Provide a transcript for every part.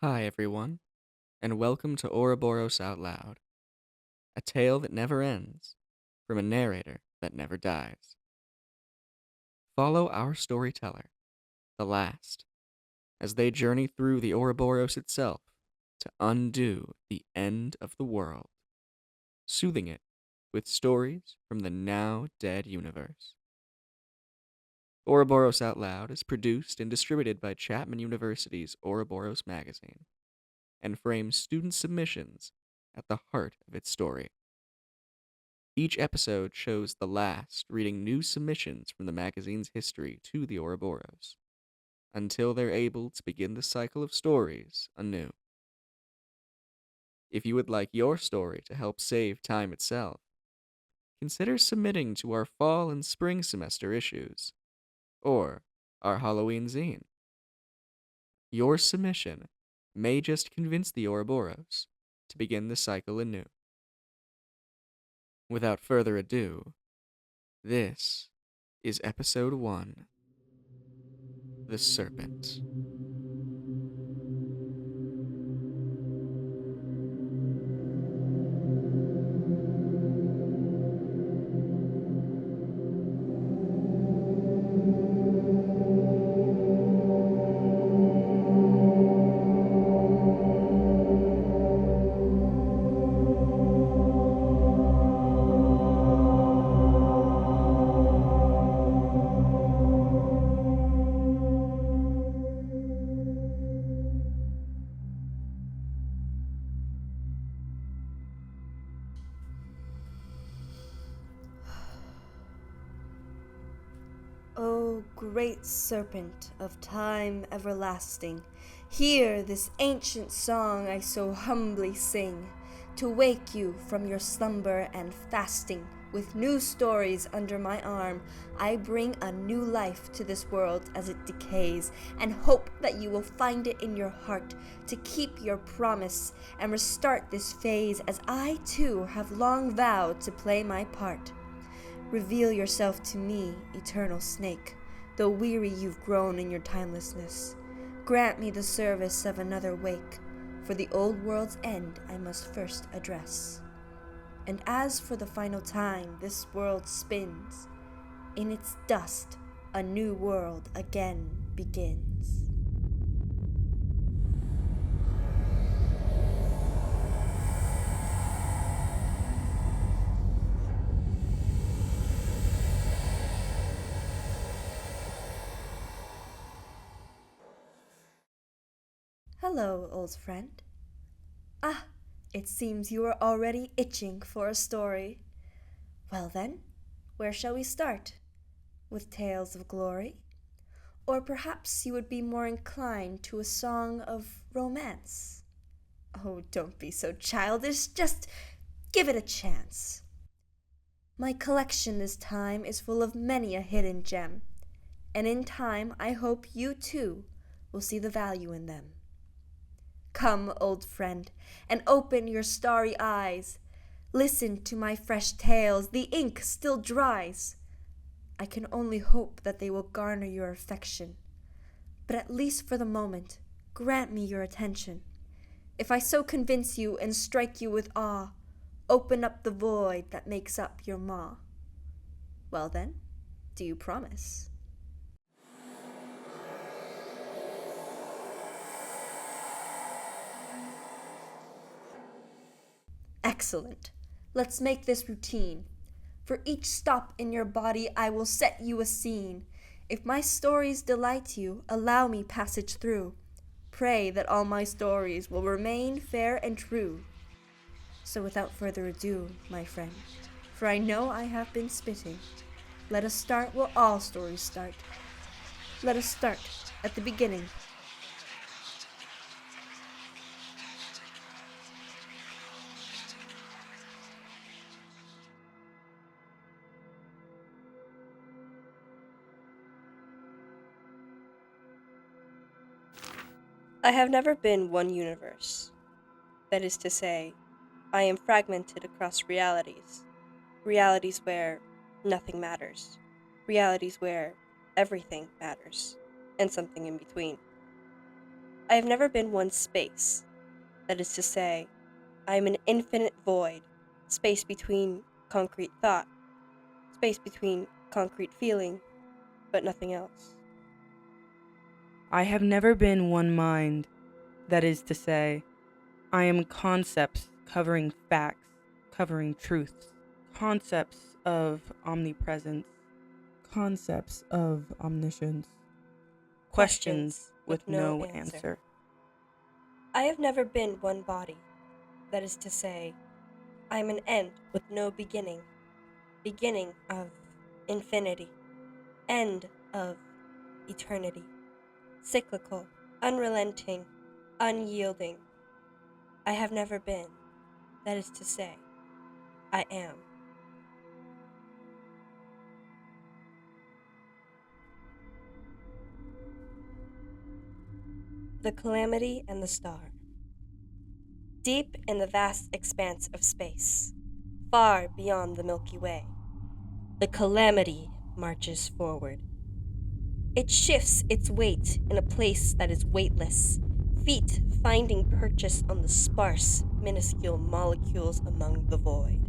Hi, everyone, and welcome to Ouroboros Out Loud, a tale that never ends, from a narrator that never dies. Follow our storyteller, the last, as they journey through the Ouroboros itself to undo the end of the world, soothing it with stories from the now dead universe. Ouroboros Out Loud is produced and distributed by Chapman University's Ouroboros magazine, and frames student submissions at the heart of its story. Each episode shows the last reading new submissions from the magazine's history to the Ouroboros, until they're able to begin the cycle of stories anew. If you would like your story to help save time itself, consider submitting to our fall and spring semester issues, or our Halloween zine. Your submission may just convince the Ouroboros to begin the cycle anew. Without further ado, this is Episode 1, The Serpent. O great serpent of time everlasting, hear this ancient song I so humbly sing, to wake you from your slumber and fasting. With new stories under my arm, I bring a new life to this world as it decays, and hope that you will find it in your heart to keep your promise and restart this phase, as I too have long vowed to play my part. Reveal yourself to me, eternal snake, though weary you've grown in your timelessness. Grant me the service of another wake, for the old world's end I must first address. And as for the final time this world spins, in its dust a new world again begins. Hello, old friend. Ah, it seems you are already itching for a story. Well then, where shall we start? With tales of glory? Or perhaps you would be more inclined to a song of romance? Oh, don't be so childish, just give it a chance. My collection this time is full of many a hidden gem, and in time I hope you too will see the value in them. Come, old friend, and open your starry eyes. Listen to my fresh tales, the ink still dries. I can only hope that they will garner your affection. But at least for the moment, grant me your attention. If I so convince you and strike you with awe, open up the void that makes up your maw. Well then, do you promise? Excellent. Let's make this routine. For each stop in your body I will set you a scene. If my stories delight you, allow me passage through. Pray that all my stories will remain fair and true. So without further ado, my friend, for I know I have been spitting, let us start where all stories start. Let us start at the beginning. I have never been one universe. That is to say, I am fragmented across realities. Realities where nothing matters. Realities where everything matters. And something in between. I have never been one space. That is to say, I am an infinite void, space between concrete thought, space between concrete feeling, but nothing else. I have never been one mind. That is to say, I am concepts covering facts, covering truths, concepts of omnipresence, concepts of omniscience, questions with no answer. I have never been one body. That is to say, I am an end with no beginning, beginning of infinity, end of eternity, cyclical, unrelenting, unyielding. I have never been. That is to say, I am. The Calamity and the Star. Deep in the vast expanse of space, far beyond the Milky Way, the Calamity marches forward. It shifts its weight in a place that is weightless, feet finding purchase on the sparse, minuscule molecules among the void.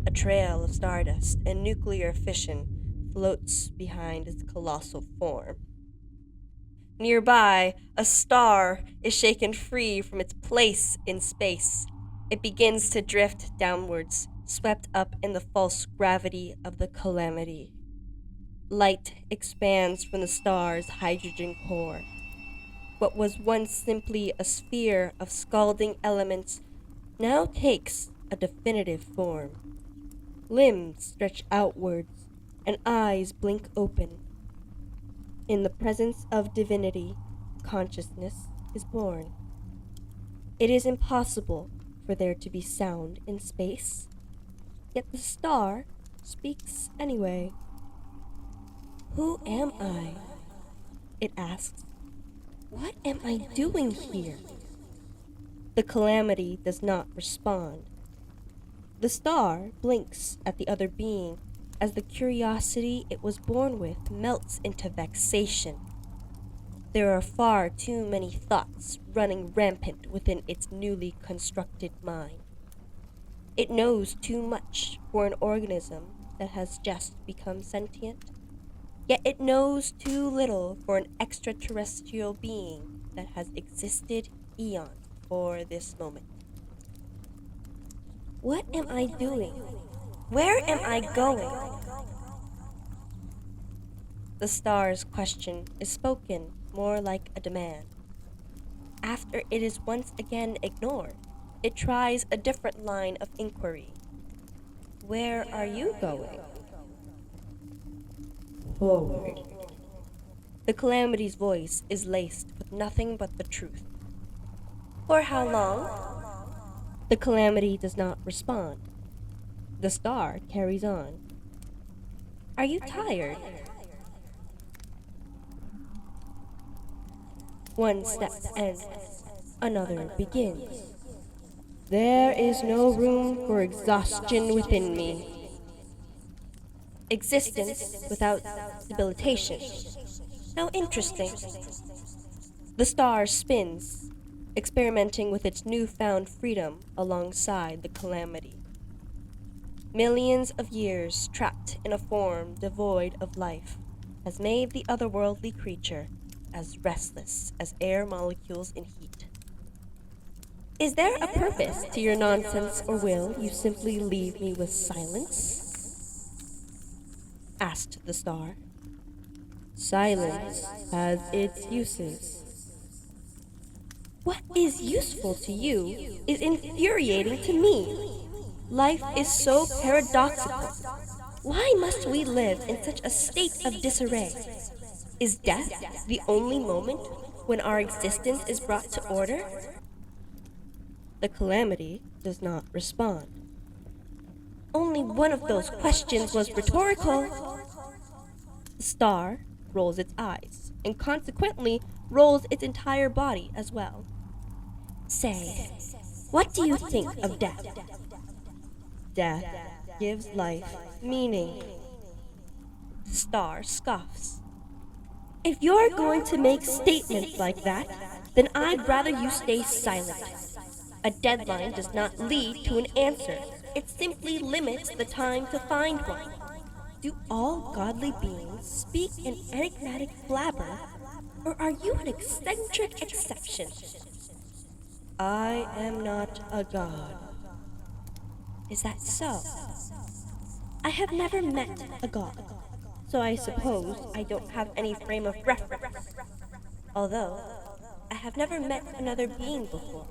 A trail of stardust and nuclear fission floats behind its colossal form. Nearby, a star is shaken free from its place in space. It begins to drift downwards, swept up in the false gravity of the Calamity. Light expands from the star's hydrogen core. What was once simply a sphere of scalding elements now takes a definitive form. Limbs stretch outwards, and eyes blink open. In the presence of divinity, consciousness is born. It is impossible for there to be sound in space, yet the star speaks anyway. Who am I? It asks. What am I doing here? The Calamity does not respond. The star blinks at the other being as the curiosity it was born with melts into vexation. There are far too many thoughts running rampant within its newly constructed mind. It knows too much for an organism that has just become sentient, yet it knows too little for an extraterrestrial being that has existed eons before this moment. What am I doing? Where am I going? The star's question is spoken more like a demand. After it is once again ignored, it tries a different line of inquiry. Where are you going? Forward. The Calamity's voice is laced with nothing but the truth. For how long? The Calamity does not respond. The star carries on. Are you tired? One step ends, another begins. There is no room for exhaustion within me. Existence without debilitation. How interesting. The star spins, experimenting with its newfound freedom alongside the Calamity. Millions of years trapped in a form devoid of life has made the otherworldly creature as restless as air molecules in heat. Is there a purpose to your nonsense, or will you simply leave me with silence? Asked the star. Silence has its uses. What is useful to you is infuriating to me. Life is so paradoxical. Why must we live in such a state of disarray? Is death the only moment when our existence is brought to order? The Calamity does not respond. Only one of those questions was rhetorical. The star rolls its eyes, and consequently rolls its entire body as well. Say, what do you think of death? Death gives life meaning. The star scoffs. If you're going to make statements like that, Then I'd rather you stay silent. A deadline does not lead to an answer. It simply limits the time to find one. Do all godly beings speak an enigmatic blabber, or are you an eccentric exception? I am not a god. Is that so? I have never met a god, so I suppose I don't have any frame of reference. Although, I have never met another being before.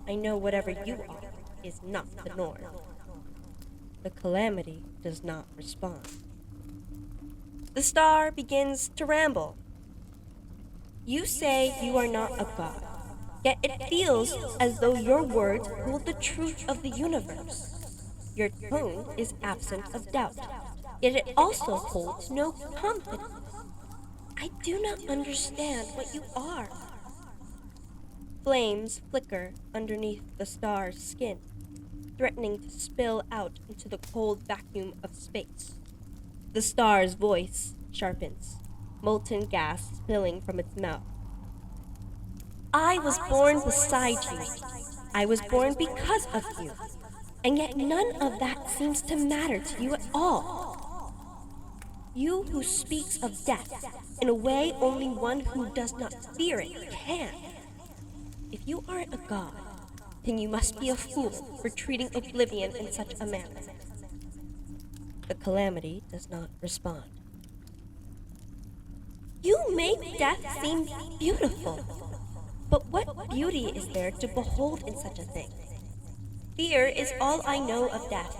I know whatever you are is not the norm. The calamity does not respond. The star begins to ramble. You say you are not a god, yet it feels as though your words hold the truth of the universe. Your tone is absent of doubt, yet it also holds no confidence. I do not understand what you are. Flames flicker underneath the star's skin, threatening to spill out into the cold vacuum of space. The star's voice sharpens, molten gas spilling from its mouth. I was born beside you. I was born because of you. And yet none of that seems to matter to you at all. You who speaks of death in a way only one who does not fear it can. If you aren't a god, then you must be a fool for treating oblivion in such a manner. The calamity does not respond. You make death seem beautiful. But what beauty is there to behold in such a thing? Fear is all I know of death.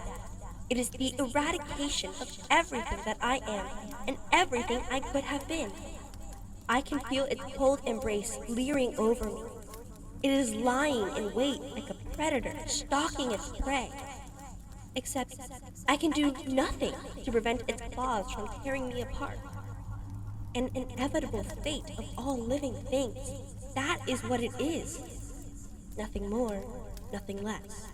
It is the eradication of everything that I am and everything I could have been. I can feel its cold embrace leering over me. It is lying in wait like a predator stalking its prey. Except I can do nothing to prevent its claws from tearing me apart. An inevitable fate of all living things. That is what it is. Nothing more, nothing less.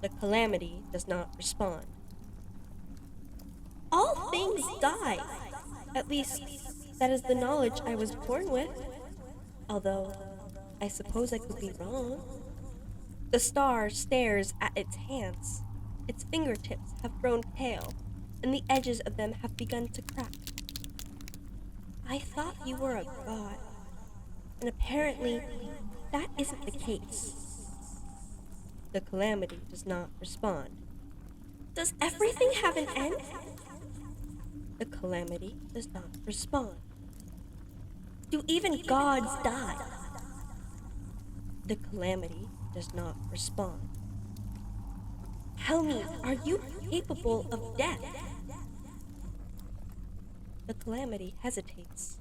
The calamity does not respond. All things die. At least, that is the knowledge I was born with. Although, I suppose I could be wrong. The star stares at its hands. Its fingertips have grown pale, and the edges of them have begun to crack. I thought you were a god, and apparently, that isn't the case. The calamity does not respond. Does everything have an end? The calamity does not respond. Do even gods die? The calamity does not respond. Tell me, are you capable of death? The calamity hesitates.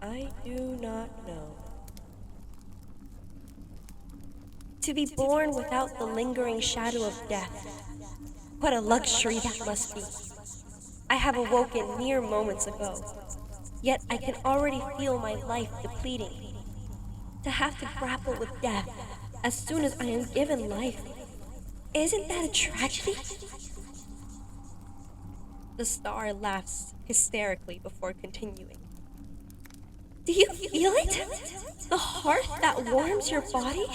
I do not know. To be born without the lingering shadow of death. What a luxury that must be. I have awoken mere moments ago, yet I can already feel my life depleting. To have to grapple with death as soon as I am given life, isn't that a tragedy? The star laughs hysterically before continuing. Do you feel it? The heart that warms your body?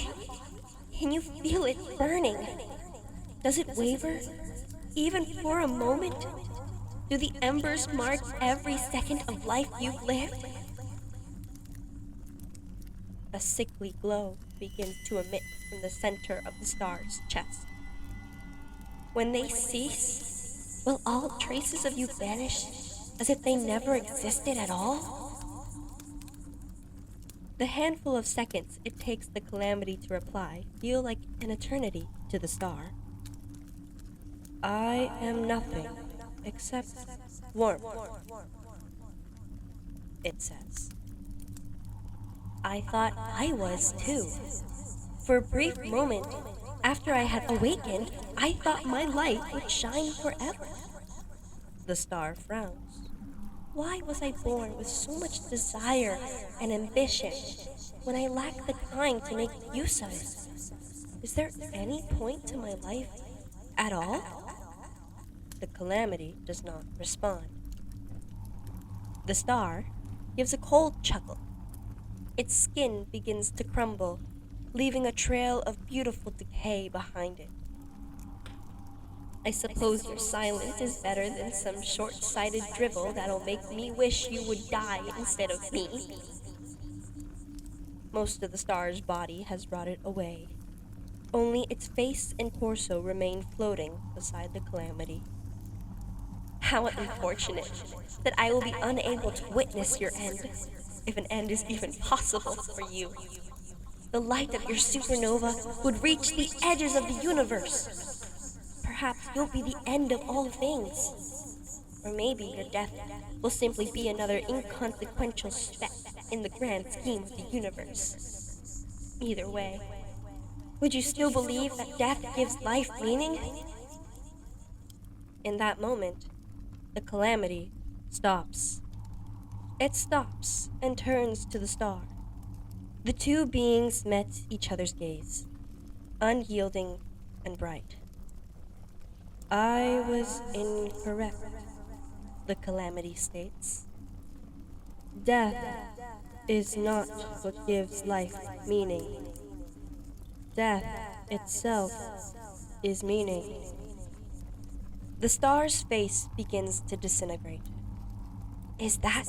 Can you feel it burning? Does it waver, even for a moment? Do the embers mark every second of life you've lived? A sickly glow begins to emit from the center of the star's chest. When they cease, will all traces of you vanish as if they never existed at all? The handful of seconds it takes the calamity to reply feel like an eternity to the star. I am nothing except warmth, it says. I thought I was too. For a brief moment, after I had awakened, I thought my light would shine forever. The star frowns. Why was I born with so much desire and ambition when I lack the time to make use of it? Is there any point to my life at all? The calamity does not respond. The star gives a cold chuckle. Its skin begins to crumble, leaving a trail of beautiful decay behind it. I suppose your silence is better than some short-sighted drivel that'll make me wish you would die instead of me. Most of the star's body has rotted away. Only its face and torso remain floating beside the calamity. How unfortunate that I will be unable to witness your end, if an end is even possible for you. The light of your supernova would reach the edges of the universe. Perhaps you'll be the end of all things. Or maybe your death will simply be another inconsequential speck in the grand scheme of the universe. Either way, would you still believe that death gives life meaning? In that moment, the calamity stops. It stops and turns to the star. The two beings met each other's gaze, unyielding and bright. I was incorrect, the calamity states. Death is not what gives life meaning. Death itself is meaning. The star's face begins to disintegrate. Is that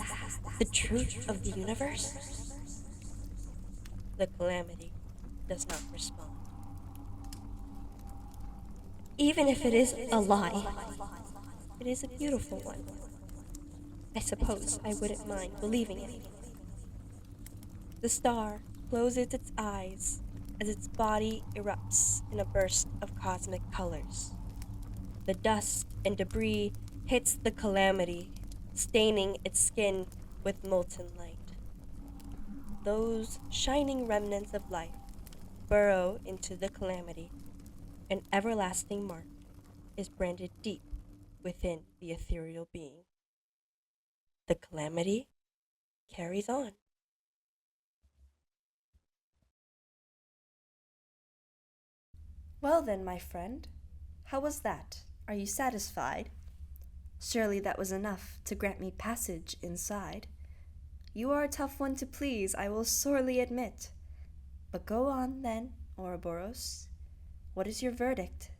the truth of the universe? The calamity does not respond. Even if it is a lie, it is a beautiful one. I suppose I wouldn't mind believing it. The star closes its eyes as its body erupts in a burst of cosmic colors. The dust and debris hits the calamity, staining its skin with molten light. Those shining remnants of life burrow into the calamity. An everlasting mark is branded deep within the ethereal being. The calamity carries on. Well then, my friend, how was that? Are you satisfied? Surely that was enough to grant me passage inside. You are a tough one to please, I will sorely admit. But go on, then, Ouroboros. What is your verdict?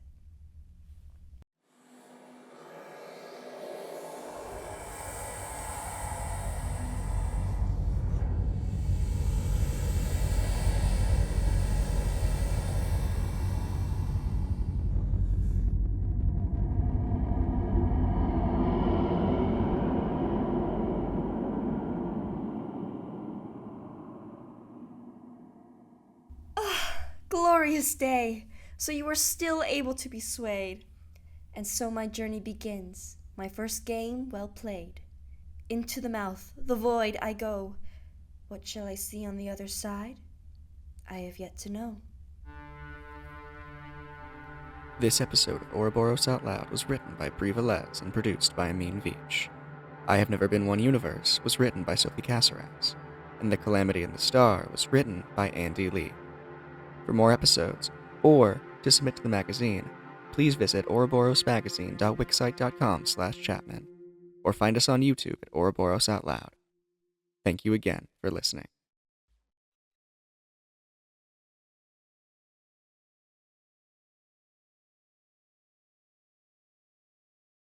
Glorious day! So you are still able to be swayed. And so my journey begins, my first game well played. Into the mouth, the void I go. What shall I see on the other side? I have yet to know. This episode of Ouroboros Out Loud was written by Bri Velez and produced by Amin Veach. I Have Never Been One Universe was written by Sophie Casarez, and The Calamity in the Star was written by Andy Lee. For more episodes, or to submit to the magazine, please visit ouroborosmagazine.wixsite.com/Chapman, or find us on YouTube at Ouroboros Out Loud. Thank you again for listening.